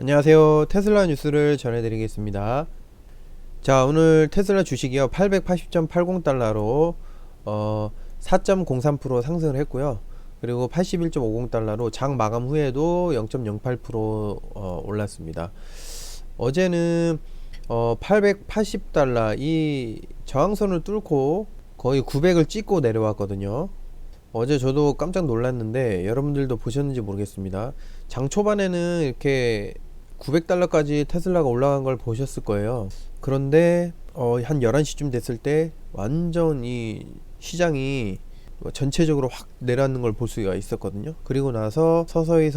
안녕하세요. 테슬라 뉴스를 전해드리겠습니다. 자, 오늘 테슬라 주식이요 880.80달러로 4.03% 상승을 했고요. 그리고 81.50달러로 장 마감 후에도 0.08% 올랐습니다. 어제는 880달러 이 저항선을 뚫고 거의 900을 찍고 내려왔거든요. 어제 저도 깜짝 놀랐는데 여러분들도 보셨는지 모르겠습니다. 장 초반에는 이렇게 900달러까지 테슬라가 올라간 걸 보셨을 거예요. 그런데 한 11시쯤 됐을 때 완전 이 시장이 전체적으로 확 내려앉는 걸 볼 수가 있었거든요. 그리고 나서 서서히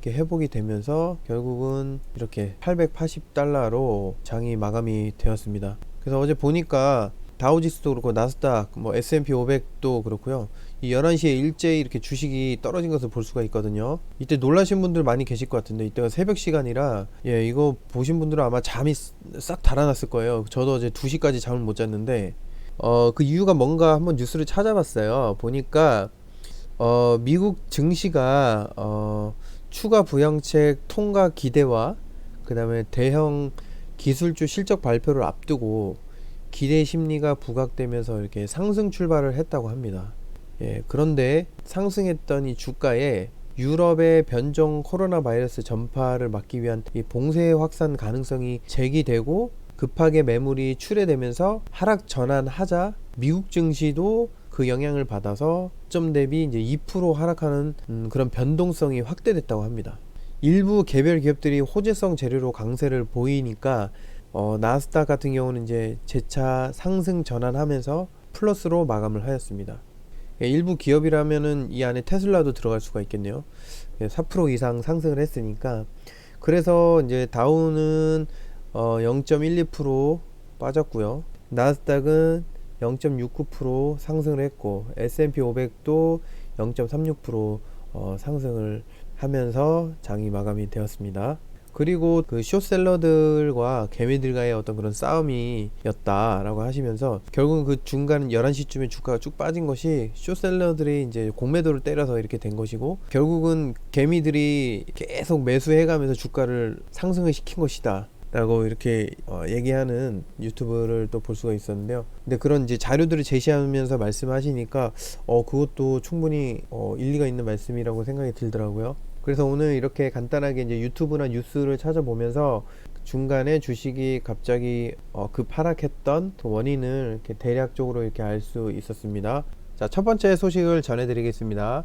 이렇게 회복이 되면서 결국은 이렇게 880달러로 장이 마감이 되었습니다. 그래서 어제 보니까 다우지수도 그렇고 나스닥, S&P 500도 그렇고요. 이 11시에 일제히 이렇게 주식이 떨어진 것을 볼 수가 있거든요. 이때 놀라신 분들 많이 계실 것 같은데 이때가 새벽 시간이라 이거 보신 분들은 아마 잠이 싹 달아났을 거예요. 저도 어제 2시까지 잠을 못 잤는데 그 이유가 뭔가 한번 뉴스를 찾아봤어요. 보니까 미국 증시가 추가 부양책 통과 기대와 그 다음에 대형 기술주 실적 발표를 앞두고 기대 심리가 부각되면서 이렇게 상승 출발을 했다고 합니다. 그런데 상승했던 이 주가에 유럽의 변종 코로나 바이러스 전파를 막기 위한 이 봉쇄 확산 가능성이 제기되고 급하게 매물이 출회되면서 하락 전환하자 미국 증시도 그 영향을 받아서 점 대비 이제 2% 하락하는 그런 변동성이 확대됐다고 합니다. 일부 개별 기업들이 호재성 재료로 강세를 보이니까 나스닥 같은 경우는 이제 재차 상승 전환하면서 플러스로 마감을 하였습니다. 일부 기업이라면은 이 안에 테슬라도 들어갈 수가 있겠네요. 4% 이상 상승을 했으니까. 그래서 이제 다우는 0.12% 빠졌고요. 나스닥은 0.69% 상승을 했고 S&P 500도 0.36% 상승을 하면서 장이 마감이 되었습니다. 그리고 그 숏셀러들과 개미들과의 어떤 그런 싸움이었다라고 하시면서 결국은 그 중간 11시쯤에 주가가 쭉 빠진 것이 숏셀러들이 이제 공매도를 때려서 이렇게 된 것이고 결국은 개미들이 계속 매수해가면서 주가를 상승을 시킨 것이다 라고 이렇게 얘기하는 유튜브를 또 볼 수가 있었는데요. 근데 그런 이제 자료들을 제시하면서 말씀하시니까 그것도 충분히 일리가 있는 말씀이라고 생각이 들더라고요. 그래서 오늘 이렇게 간단하게 이제 유튜브나 뉴스를 찾아보면서 중간에 주식이 갑자기 급하락했던 그 원인을 이렇게 대략적으로 이렇게 알 수 있었습니다. 자, 첫 번째 소식을 전해드리겠습니다.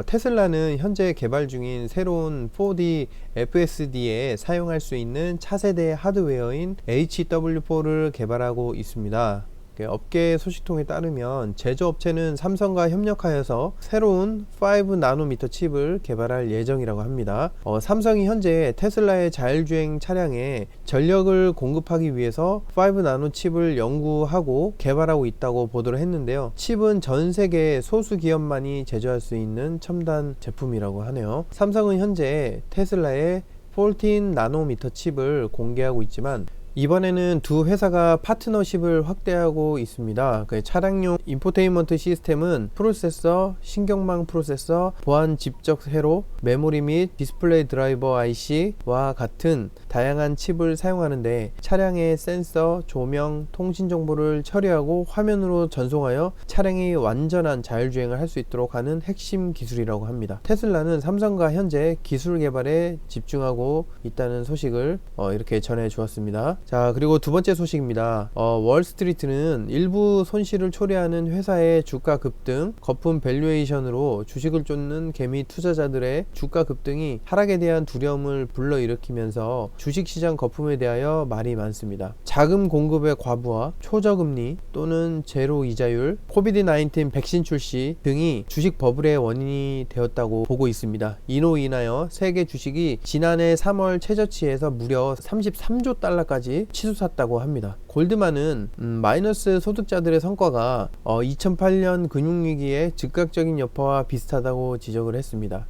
테슬라는 현재 개발 중인 새로운 4D FSD에 사용할 수 있는 차세대 하드웨어인 HW4를 개발하고 있습니다. 업계 소식통에 따르면 제조업체는 삼성과 협력하여서 새로운 5나노미터 칩을 개발할 예정이라고 합니다. 삼성이 현재 테슬라의 자율주행 차량에 전력을 공급하기 위해서 5나노 칩을 연구하고 개발하고 있다고 보도를 했는데요. 칩은 전 세계 소수 기업만이 제조할 수 있는 첨단 제품이라고 하네요. 삼성은 현재 테슬라의 14나노미터 칩을 공개하고 있지만 이번에는 두 회사가 파트너십을 확대하고 있습니다. 차량용 인포테인먼트 시스템은 프로세서, 신경망 프로세서, 보안 집적 회로, 메모리 및 디스플레이 드라이버 IC와 같은 다양한 칩을 사용하는데 차량의 센서, 조명, 통신 정보를 처리하고 화면으로 전송하여 차량이 완전한 자율주행을 할 수 있도록 하는 핵심 기술이라고 합니다. 테슬라는 삼성과 현재 기술 개발에 집중하고 있다는 소식을 이렇게 전해 주었습니다. 자, 그리고 두 번째 소식입니다. 월스트리트는 일부 손실을 초래하는 회사의 주가 급등, 거품 밸류에이션으로 주식을 쫓는 개미 투자자들의 주가 급등이 하락에 대한 두려움을 불러일으키면서 주식시장 거품에 대하여 말이 많습니다. 자금 공급의 과부하, 초저금리 또는 제로 이자율, 코비드-19 백신 출시 등이 주식 버블의 원인이 되었다고 보고 있습니다. 이로 인하여 세계 주식이 지난해 3월 최저치에서 무려 33조 달러까지 치솟았다고 합니다. 골드만은 마이너스 소득자들의 성과가 2008년 금융위기의 즉각적인 여파와 비슷하다고 지적을 했습니다.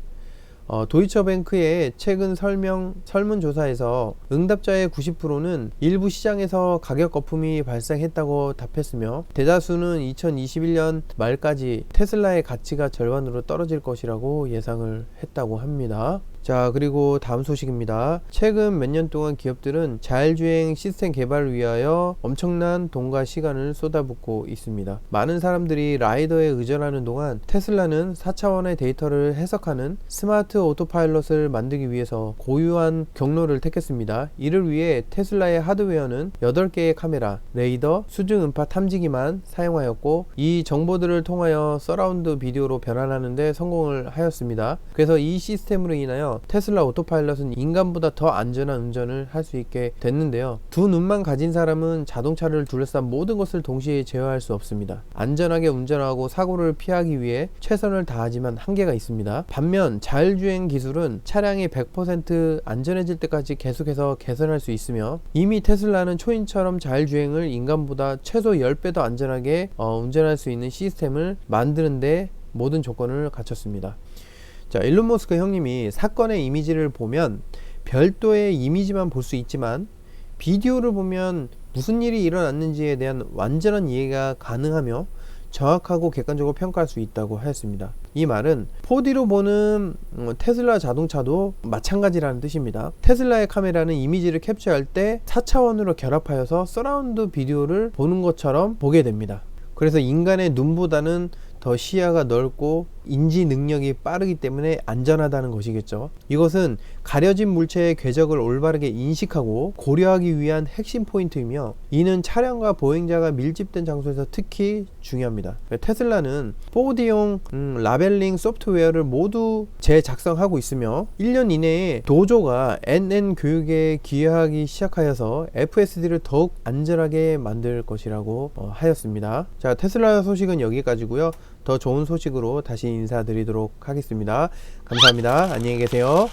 도이처뱅크의 최근 설문조사에서 응답자의 90%는 일부 시장에서 가격 거품이 발생했다고 답했으며 대다수는 2021년 말까지 테슬라의 가치가 절반으로 떨어질 것이라고 예상을 했다고 합니다. 자, 그리고 다음 소식입니다. 최근 몇 년 동안 기업들은 자율주행 시스템 개발을 위하여 엄청난 돈과 시간을 쏟아붓고 있습니다. 많은 사람들이 라이더에 의존하는 동안 테슬라는 4차원의 데이터를 해석하는 스마트 오토파일럿을 만들기 위해서 고유한 경로를 택했습니다. 이를 위해 테슬라의 하드웨어는 8개의 카메라, 레이더, 수중 음파 탐지기만 사용하였고, 이 정보들을 통하여 서라운드 비디오로 변환하는 데 성공을 하였습니다. 그래서 이 시스템으로 인하여 테슬라 오토파일럿은 인간보다 더 안전한 운전을 할 수 있게 됐는데요. 두 눈만 가진 사람은 자동차를 둘러싼 모든 것을 동시에 제어할 수 없습니다. 안전하게 운전하고 사고를 피하기 위해 최선을 다하지만 한계가 있습니다. 반면 자율주행 기술은 차량이 100% 안전해질 때까지 계속해서 개선할 수 있으며, 이미 테슬라는 초인처럼 자율주행을 인간보다 최소 10배 더 안전하게 운전할 수 있는 시스템을 만드는데 모든 조건을 갖췄습니다. 자, 일론 머스크 형님이 사건의 이미지를 보면 별도의 이미지만 볼 수 있지만 비디오를 보면 무슨 일이 일어났는지에 대한 완전한 이해가 가능하며 정확하고 객관적으로 평가할 수 있다고 하였습니다. 이 말은 4D로 보는 테슬라 자동차도 마찬가지라는 뜻입니다. 테슬라의 카메라는 이미지를 캡처할 때 4차원으로 결합하여서 서라운드 비디오를 보는 것처럼 보게 됩니다. 그래서 인간의 눈보다는 더 시야가 넓고 인지 능력이 빠르기 때문에 안전하다는 것이겠죠. 이것은 가려진 물체의 궤적을 올바르게 인식하고 고려하기 위한 핵심 포인트이며, 이는 차량과 보행자가 밀집된 장소에서 특히 중요합니다. 테슬라는 4D용 라벨링 소프트웨어를 모두 재작성하고 있으며 1년 이내에 도조가 NN 교육에 기여하기 시작하여서 FSD를 더욱 안전하게 만들 것이라고 하였습니다. 자, 테슬라 소식은 여기까지고요. 더 좋은 소식으로 다시 인사드리도록 하겠습니다. 감사합니다. 안녕히 계세요.